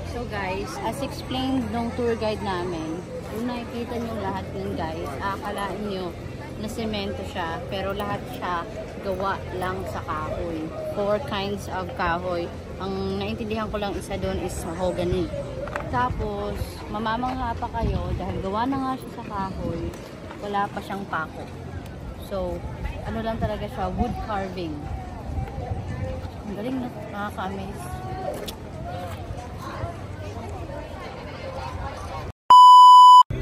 So guys, as explained nung tour guide namin, kung nakikita nyo lahat yun guys, akalain nyo na semento siya, pero lahat siya gawa lang sa kahoy. 4 kinds of kahoy. Ang naintindihan ko lang isa doon is mahogany. Tapos, mamamangha pa kayo dahil gawa na nga siya sa kahoy, wala pa siyang pako. So, ano lang talaga siya, wood carving. Ang galing na, nakaka-amaze.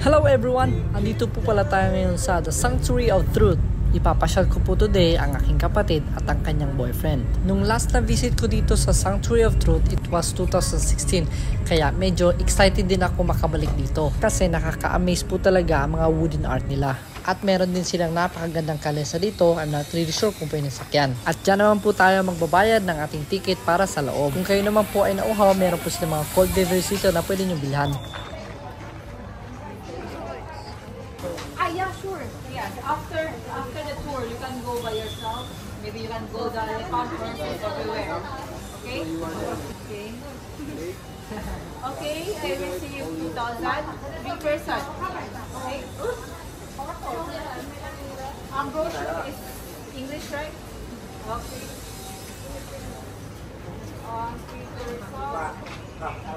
Hello everyone! Andito po pala tayo ngayon sa The Sanctuary of Truth. Ipapasyal ko po today ang aking kapatid at ang kanyang boyfriend. Nung last na visit ko dito sa Sanctuary of Truth, it was 2016. Kaya medyo excited din ako makabalik dito. Kasi nakaka-amaze po talaga ang mga wooden art nila. At meron din silang napakagandang kalesa dito. I'm not really sure kung pwede sakyan. At dyan naman po tayo magbabayad ng ating ticket para sa loob. Kung kayo naman po ay nauhaw, meron po silang mga cold beverage dito na pwede nyo bilhan. Yeah, sure. Yeah, after the tour, you can go by yourself. Maybe you can go the conferences everywhere. Okay? Okay. Okay, I will see you 2,000. 3 person. Okay? Brochure is English, right? Okay.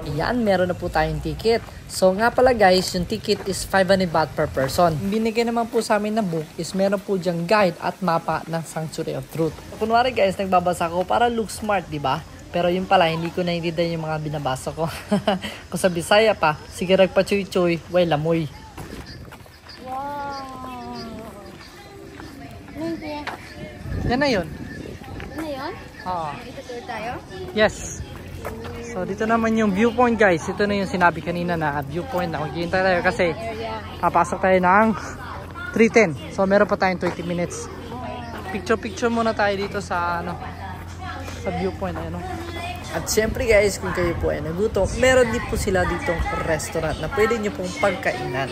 Ayan, meron na po tayong ticket. So nga pala guys, yung ticket is 500 baht per person. Binigay naman po sa amin na book is meron po dyang guide at mapa ng Sanctuary of Truth. Kunwari guys, nagbabasa ko para look smart, di ba? Pero yun pala, hindi ko naiintindihan yung mga binabasa ko. Kung sa Bisaya pa, sige ragpachoy-choy, way lamoy. Wow! Yan na yun. Ano na yun? Oo. Itutur tayo? Yes. So dito naman yung viewpoint guys. Ito na yung sinabi kanina na viewpoint na maghihintay tayo kasi papasok tayo ng 3:10. So meron pa tayong 20 minutes. Picture muna tayo dito sa sa viewpoint ano. At syempre guys, kung kayo po ay nagutom, meron din po sila ditong restaurant na pwede nyo pong pagkainan.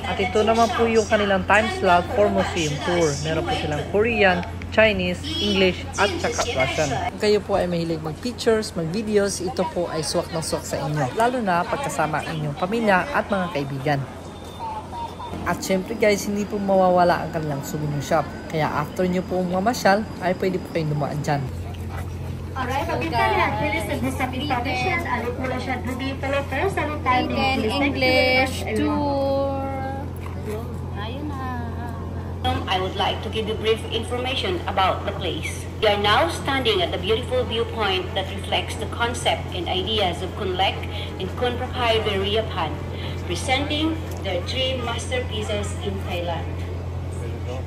At ito naman po yung kanilang time slot for museum tour. Meron po silang Korean, Chinese, English, at saka Russian. Kung kayo po ay mahilig mag-pictures, mag-videos, ito po ay suwak na suwak sa inyo. Lalo na pagkasama ang inyong pamilya at mga kaibigan. At syempre guys, hindi po mawawala ang kanilang souvenir shop. Kaya after nyo po mamasyal, ay pwede po kayong dumaan dyan. Alright, English tour. I would like to give you brief information about the place. We are now standing at the beautiful viewpoint that reflects the concept and ideas of Kunlek and Kun Prapai Viriyapan, presenting their 3 masterpieces in Thailand.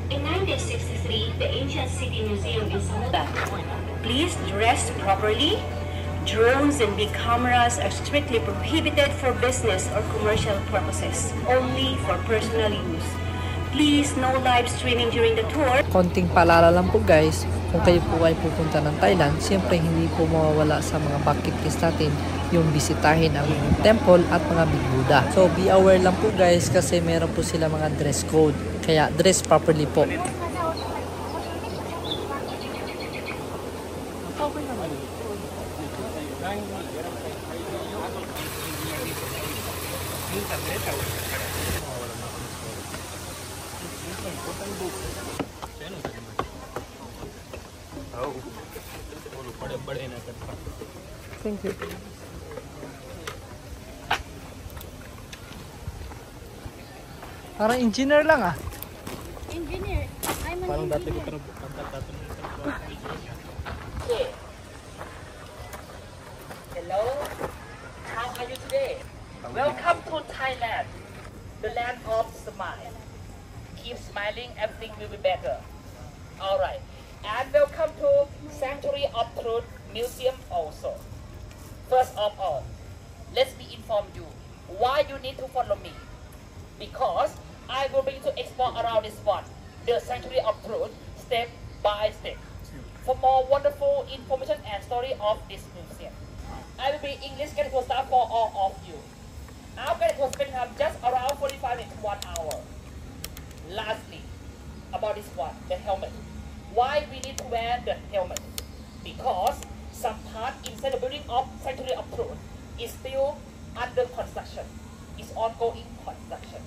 In 1963, the Ancient City Museum in Samudra. Please dress properly. Drones and big cameras are strictly prohibited for business or commercial purposes, only for personal use. Please, no live streaming during the tour. Konting paalala lang po guys, kung kayo po ay pupunta ng Thailand, siyempre hindi po mawawala sa mga bucket list natin yung bisitahin ang temple at mga Big Buddha. So be aware lang po guys kasi meron po sila mga dress code. Kaya dress properly po. Thank you. Parang engineer lang ah. Engineer. I'm an engineer. Hello. How are you today? Welcome to Thailand, the land of smile. Keep smiling, everything will be better. All right. And welcome to Sanctuary of Truth Museum also. First of all, let me inform you why you need to follow me. Because I will be to explore around this spot, the Sanctuary of Truth, step by step. For more wonderful information and story of this museum, I will be English guide start for all of you. Our guide will spend just around 45 minutes to 1 hour. about this one, the helmet. Why we need to wear the helmet? Because some part inside the building of Sanctuary of Truth is still under construction. It's ongoing construction.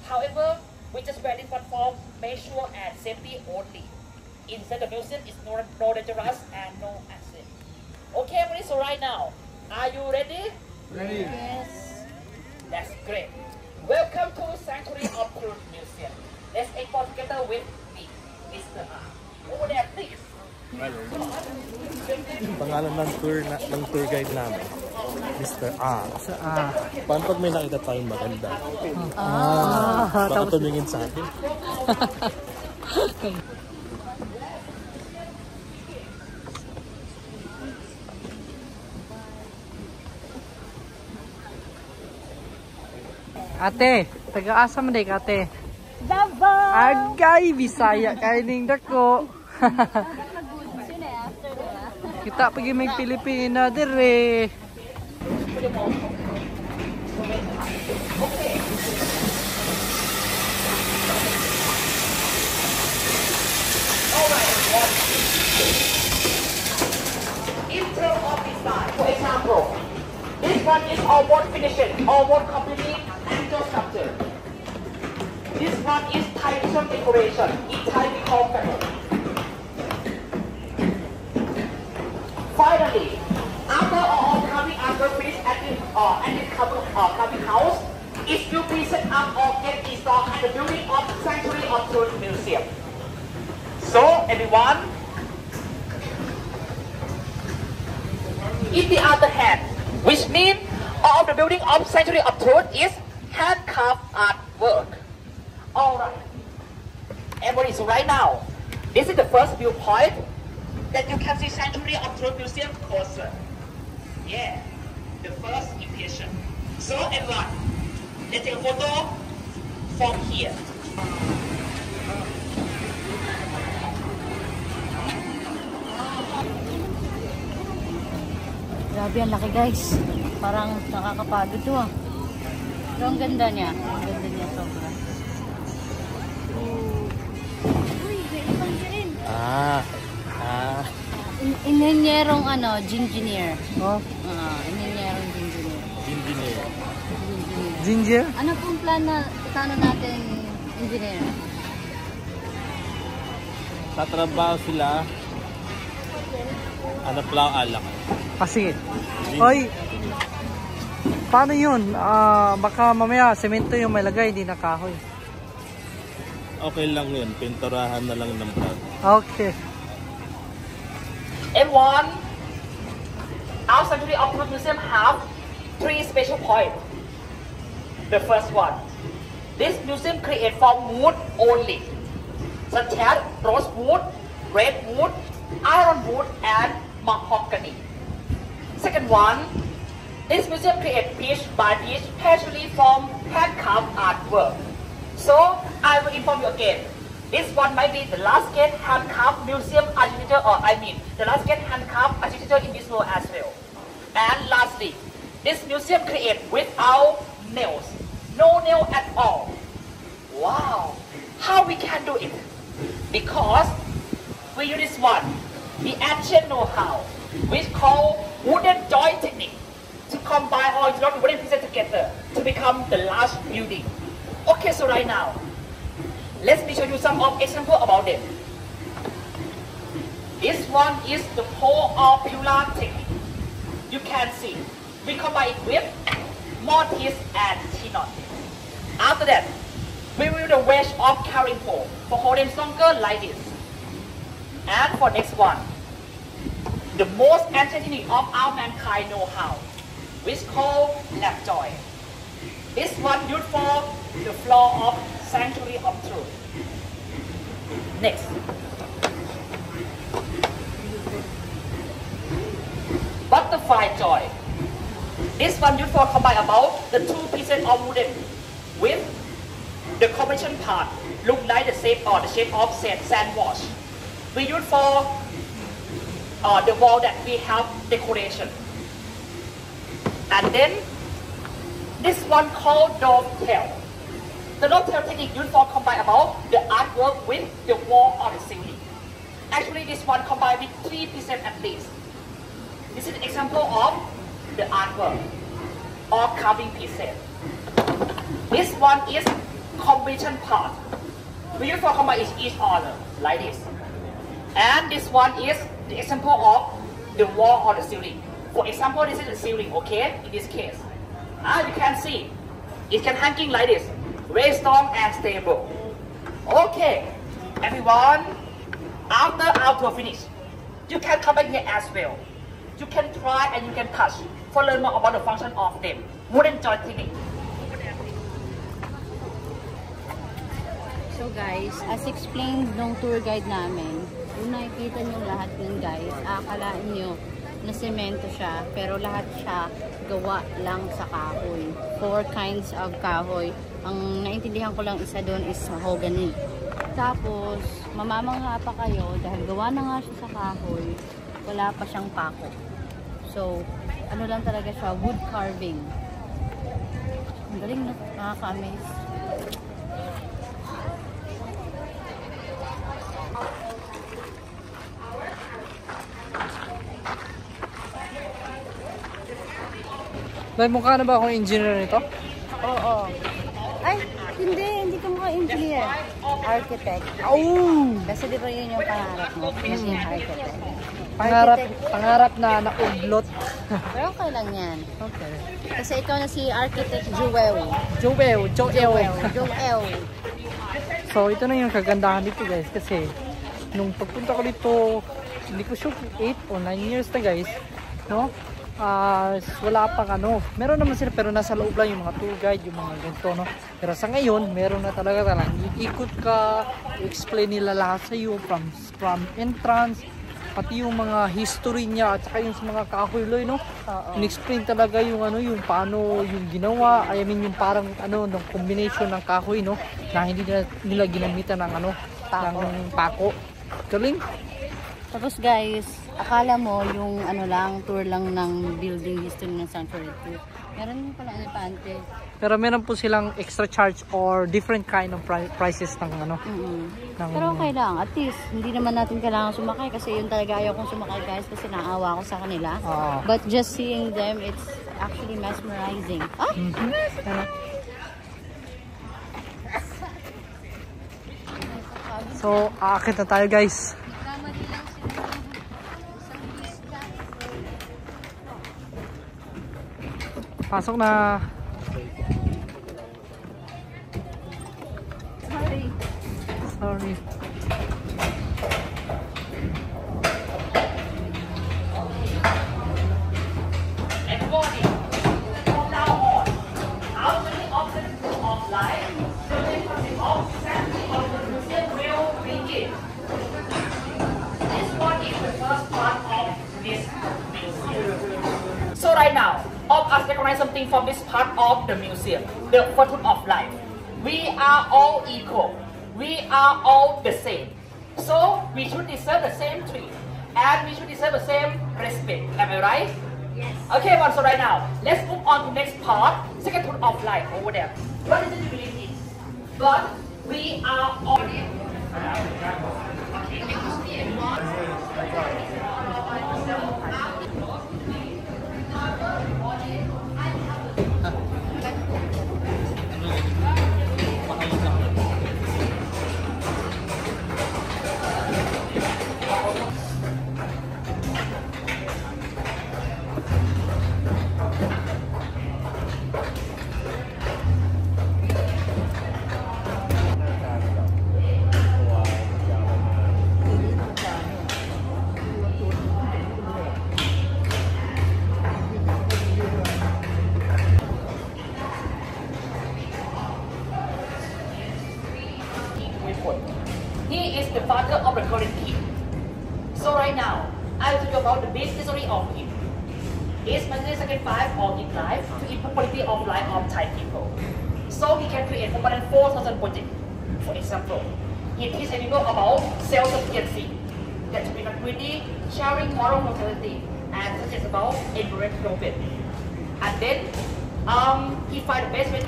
However, we just wear this one for measure and safety only. Inside the museum is no dangerous and no accident. Okay, everybody, so right now, are you ready? Ready. Yes. That's great. Welcome to Sanctuary of Truth Museum. Let's explore together with me, Mr. R. Over there, please. Pangalan ng tour guide namin, Mr. A. Paano pag may nakita tayong maganda? Baka tumingin sa atin. Ate, taga-asa man day ka, ate? Davao! Agay, Bisaya kaining dako. Kita pagi may Pilipina dire. In terms of design, for example, this one is almost finished, almost completely angel sculpture. This one is traditional decoration. In Thai we call feather. Finally, after all carving after finished at this carving house, it will be set up or get installed at the building of Sanctuary of Truth Museum. So everyone, in the other hand, which means all of the building of Sanctuary of Truth is hand-carved artwork. Alright. Everybody, so right now, this is the first viewpoint that you can see Sanctuary of Truth Museum closer. Yeah, the first impression. So everyone, let's take a photo from here. Grabe, ang laki guys. Parang nakakapagod to ah. Pero ang ganda niya. Ang ganda niya sobra. Inhinyerong engineer. Oh, Inhinyerong engineer. ginger? Ano pong plano natin, engineer? Tatrabaho sila. Ano pala ang alak? Kasi, oy, paano yun? Baka mamaya semento yung may lagay, di na kahoy. Okay lang yun. Pinturahan na lang ng brad. Okay. Everyone, our Sanctuary of Truth Museum have 3 special points. The first one, this museum created from wood only, such as rosewood, redwood, ironwood, and mahogany. Second one, this museum created piece by piece, partially from hand-carved artwork. So, I will inform you again. This one might be the last gate hand-carved museum architecture, the last gate hand-carved architecture in this world as well. And lastly, this museum created without nails. No nail at all. Wow! How we can do it? Because we use this one, the ancient know-how, which called wooden joint technique, to combine all wooden pieces together to become the large building. Okay, so right now, let me show you some of example about it. This one is the pole or pillar technique. You can see, we combine it with mortise and chinon. After that, we will use the wedge of carrying pole for holding stronger like this. And for next one, the most ancient technique of our mankind know-how, which called lap joint. This one used for the floor of Sanctuary of Truth. Next. Butterfly joint. This one used for combine about the 2 pieces of wooden with the combination part look like the shape or the shape of sand wash. We use for the wall that we have decoration. And then this one called dovetail. The local technique used for combine about the artwork with the wall or the ceiling. Actually, this one combined with 3% at least. This is an example of the artwork or carving pieces. This one is combination part. We use for combine each other like this. And this one is the example of the wall or the ceiling. For example, this is the ceiling, okay? In this case, you can see it can hanging like this, very strong and stable. Okay, everyone. After our tour finish, you can come back here as well. You can try and you can touch for learn more about the function of them. Wooden joint technique. So guys, as explained nung tour guide namin, kung nakikita nyo lahat ng guys, akalain nyo na semento siya, pero lahat siya gawa lang sa kahoy. 4 kinds of kahoy. Ang naintindihan ko lang isa doon is mahogany. Tapos, mamamangha pa kayo dahil gawa na nga siya sa kahoy, wala pa siyang pako. So, ano lang talaga siya, wood carving. Ang galing na, nakaka-amaze. Dahil mukha na ba akong engineer nito? Oo. Ay, hindi ko mukha engineer. Architect. Oh! Kasi di ba yun yung pangarap mo? Maging architect. Pangarap na naudlot. Pero okay lang yan. Okay. Kasi ikaw na si Architect Joel. Joel. Joel. So, ito na yung kagandahan dito guys. Kasi, nung pagpunta ko dito, hindi ko sure 8 o 9 years na guys. No? Wala pang ano. Meron naman sila pero nasa loob lang yung mga tour guide, yung mga ganito, no? Pero sa ngayon, meron na talaga ikot ka, explain nila lahat sa iyo from entrance, pati yung mga history niya at saka yung sa mga kahoy, no? In-explain talaga yung ano, yung paano yung ginawa, I mean yung parang ano, ng combination ng kahoy, no? Na hindi nila ginamitan ng ano, ng pako. Galing. Tapos guys, akala mo yung ano lang, tour lang ng building history ng Sanctuary Tour. Meron din pala elepante. Pero meron po silang extra charge or different kind of prices ng ano. Pero okay lang, at least hindi naman natin kailangan sumakay kasi yun talaga ayaw kong sumakay guys kasi naawa ko sa kanila. But just seeing them, it's actually mesmerizing. So, aakit na tayo guys. Pasok na. Sorry. And warning, from now on, how many objects of life the concept of assembly of the museum will begin? This one is the first part of this museum. So right now, all of us recognize something from this part of the museum, the photo of life. We are all equal. We are all the same. So we should deserve the same treat. And we should deserve the same respect. Am I right? Yes. Okay, so right now, let's move on to next part, second photo of life over there. What is it you believe in? But we are all... He is the father of the Golden King. So right now, I will tell you about the basic history of him. His military sacrifice all his life to improve quality of life of Thai people. So he can create more than 4,000 projects. For example, he teaches people about self-sufficiency, that to be equity, sharing moral mortality, and such as about environment profit. And then he find the best way to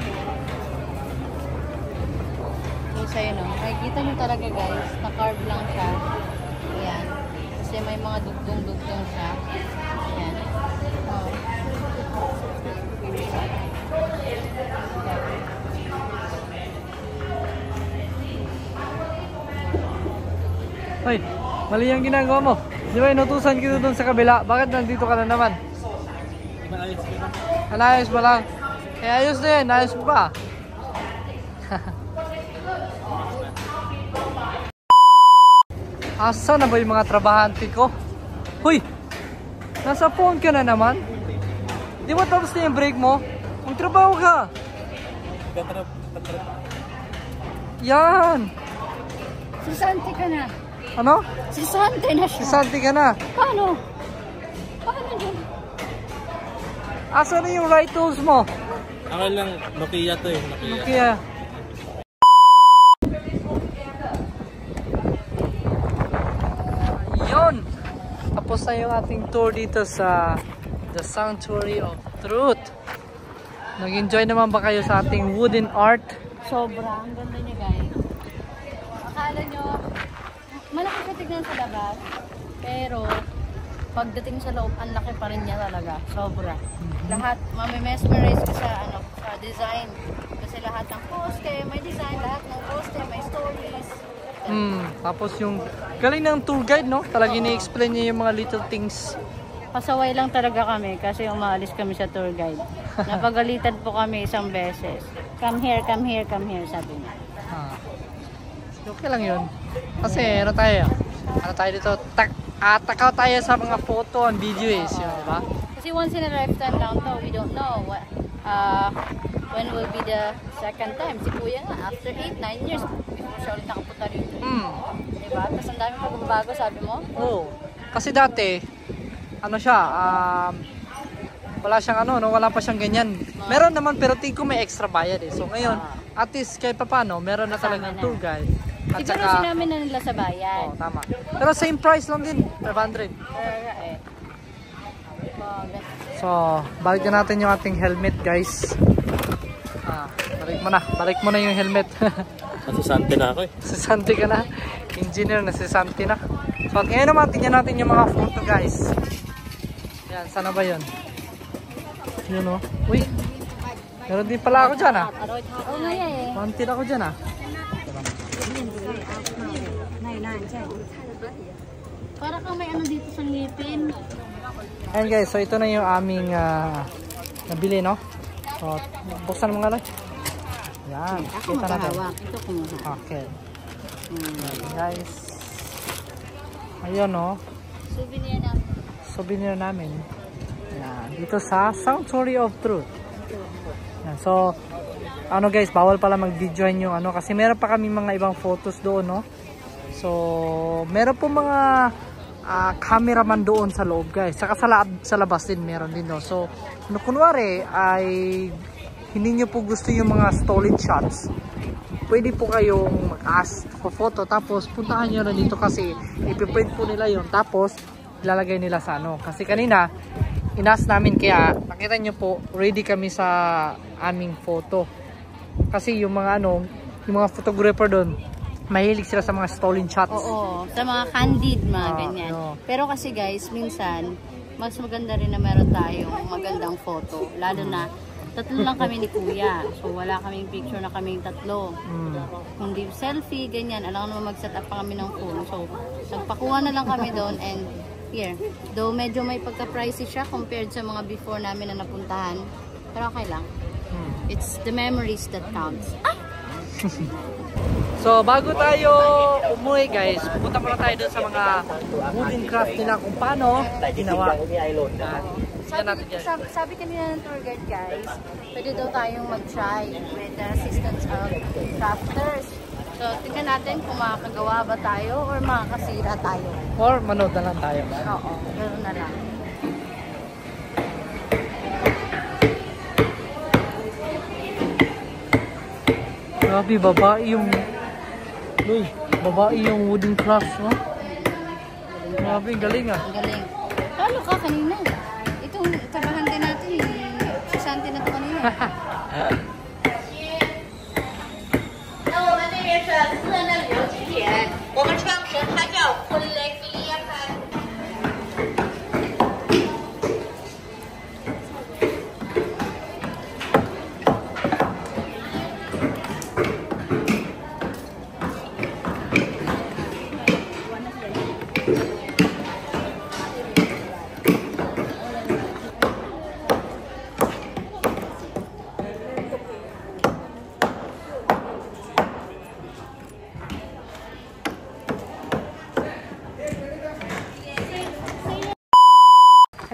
sa'yo, no? Makikita nyo talaga guys, na-carve lang siya. Ayan. Kasi may mga dugtong-dugtong siya. Ayan. Oh. Hoy, mali ang ginagawa mo. Di ba inutusan kita doon sa kabila? Bakit nandito ka na naman? Anayos mo lang. Eh, ayos na yan. Ayos mo pa. Asa na ba yung mga trabahante ko? Hoy! Nasa phone ka na naman? Di ba tapos na yung break mo? Magtrabaho ka! Yan! Sisante ka na. Ano? Sisante na siya. Sisante ka na. Paano? Paano dyan? Asa na yung right tools mo? Ako lang, Nokia to eh. Nokia. Kaya... Yun! Tapos na yung ating tour dito sa The Sanctuary of Truth. Nag-enjoy naman ba kayo sa ating wooden art? Sobra. Ang ganda niya guys. Akala nyo, malaki ka tignan sa labas. Pero, pagdating sa loob, ang laki pa rin niya talaga. Sobra. Lahat, mamimesmerize ka sa, sa design. Kasi lahat ng poste, may design. Lahat ng poste, may stories. Tapos yung galing ng tour guide, no? Talagang ni-explain niya yung mga little things. Pasaway lang talaga kami kasi umaalis kami sa tour guide. Napagalitan po kami isang beses. Come here, come here, come here, sabi niya. Okay lang yun. Kasi ano tayo dito? Takaw tayo sa mga photo and video yun, di ba? Kasi once in a lifetime lang to, we don't know when will be the second time. Si Kuya nga, after 8-9 years, before siya ulit nakapunta rito. Diba? Tapos ang dami magbabago, sabi mo? Oo. Kasi dati, ano siya, wala siyang wala pa siyang ganyan. Meron naman, pero tingin ko may extra bayad eh. So ngayon, at least kahit pa paano, meron na talagang tour guide. At siguro saka, sinamin na nila sa bayan. oh, tama. Pero same price lang din, 500. So, balik na natin yung ating helmet, guys. Balik mo na yung helmet. Nasisante na ako eh. Nasisante ka na. Engineer, nasisante na. So, at ngayon naman, tingnan natin yung mga photo, guys. Yan, sana ba yun? Yun o. Uy, meron din pala ako dyan Oo nga eh. Mantin ako dyan Para kang may dito sa ngipin. Ayan guys, so ito na yung aming nabili, no? So, buksan mo nga lang. Yan, Ako kita natin. maghahawak. Ito kumuha. Okay. Guys. Ayun, no? Souvenir namin. Souvenir namin. Yan, dito sa Sanctuary of Truth. Yan, so, guys, bawal pala mag-videoan yung kasi meron pa kami mga ibang photos doon, no? So, meron po mga cameraman doon sa loob, guys. Saka sa labas din meron din, no? So, kunwari ay hindi nyo po gusto yung mga stolen shots, pwede po kayong mag-ask for photo, tapos puntahan nyo na dito kasi ipiprint po nila yun, tapos ilalagay nila sa kasi kanina inas namin, kaya nakita nyo po ready kami sa aming photo kasi yung mga yung mga photographer doon mahilig sila sa mga stolen shots. Oo, sa mga candid, mga ganyan. No. Pero kasi guys, minsan mas maganda rin na meron tayong magandang photo, lalo na tatlo lang kami ni Kuya. So, wala kaming picture na kaming tatlo. Kundi selfie, ganyan. Alam naman mag-set up pa kami ng phone. So, nagpakuha na lang kami doon and here. Though medyo may pagka-pricey siya compared sa mga before namin na napuntahan. Pero okay lang. It's the memories that counts. So, bago tayo umuwi, guys, pupunta muna tayo doon sa mga wooden craft nila kung paano ginawa. Sabi kanina ng tour guide, guys, pwede daw tayong mag-try with the assistance of crafters. So, tingnan natin kung makakagawa ba tayo or makakasira tayo. Or manood na lang tayo. Oo, ganoon na lang. Grabe, babae yung wooden craft, no? Grabe, galing Ang galing. Talo ka kanina. Itong trabahante natin, sisante na to kanina. 是私人的旅游景点，我们创始人他叫昆雷菲利亚潘。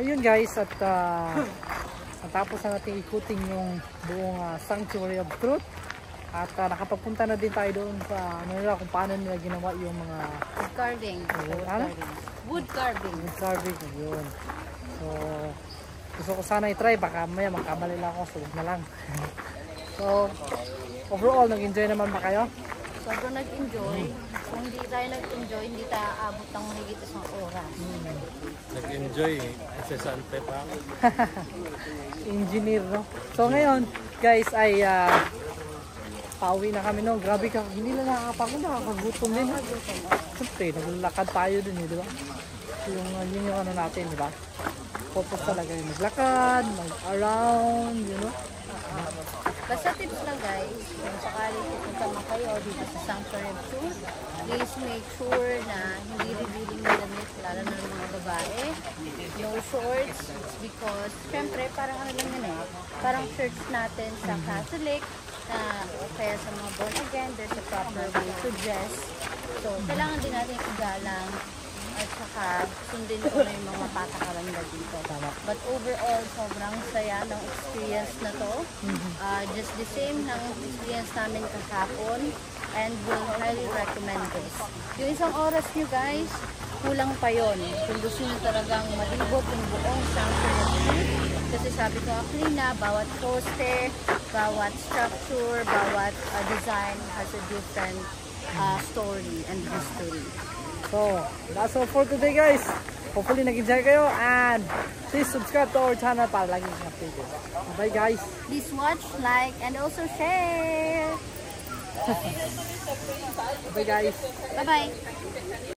Ayun guys, at natapos na natin ikutin yung buong Sanctuary of Truth. At nakapagpunta na din tayo doon sa ano nila, kung paano nila ginawa yung mga Wood carving. Wood carving. wood carving. Yun. So, gusto ko sana i-try, baka maya magkamali lang ako, so wag na lang. So, overall, nag-enjoy naman ba kayo? Sobrang nag-enjoy. Kung hindi tayo nag-enjoy, hindi tayo aabot ng mahigit isang oras. Nag-enjoy. Sesante pa ako. Engineer, no? So, ngayon, guys, ay pauwi na kami, no? Grabe ka, hindi na nakakapagod, nakakagutom din. Siyempre, naglalakad tayo dun, di ba? Yun yung ano natin, di ba? Focus talaga yung maglakad, mag-around, you know? Basta tips lang guys, kung sakali pupunta man kayo dito sa Sanctuary of Truth, please make sure na hindi revealing na damit, lalo na ng mga babae. No shorts, because syempre parang ano lang yun eh, parang church natin sa Catholic, o kaya sa mga born again, there's a proper way to dress. So, kailangan din natin igalang at saka sundin ko na yung mga patakaran na dito. But overall, sobrang saya ng experience na to. Just the same ng experience namin kahapon, and will highly recommend this. Yung isang oras nyo guys, kulang pa yon. Kung gusto nyo talagang malibot yung buong Sanctuary, kasi sabi ko kanina, bawat poster, bawat structure, bawat design has a different story and history. So, that's all for today guys. Hopefully nag-enjoy kayo, and please subscribe to our channel para lagi kang updated. Bye guys. Please watch, like, and also share. Bye guys. Bye-bye.